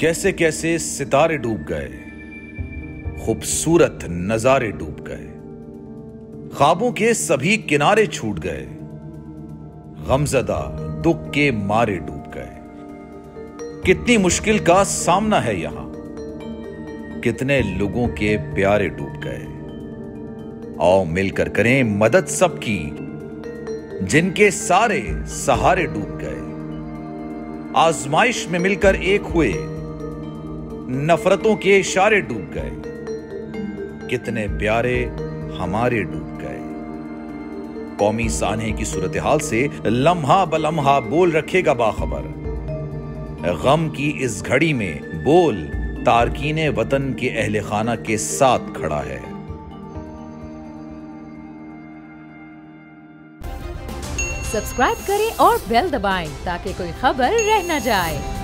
कैसे कैसे सितारे डूब गए, खूबसूरत नजारे डूब गए, ख्वाबों के सभी किनारे छूट गए, गमज़दा दुख के मारे डूब गए। कितनी मुश्किल का सामना है यहां, कितने लोगों के प्यारे डूब गए। आओ मिलकर करें मदद सबकी, जिनके सारे सहारे डूब गए। आजमाइश में मिलकर एक हुए, नफरतों के इशारे डूब गए। कितने प्यारे हमारे डूब गए। कौमी सानहे की सूरत हाल से लम्हा बलम्हा बोल रखेगा बाखबर। गम की इस घड़ी में बोल तारकीने वतन के अहले खाना के साथ खड़ा है। सब्सक्राइब करें और बेल दबाएं ताकि कोई खबर रह न जाए।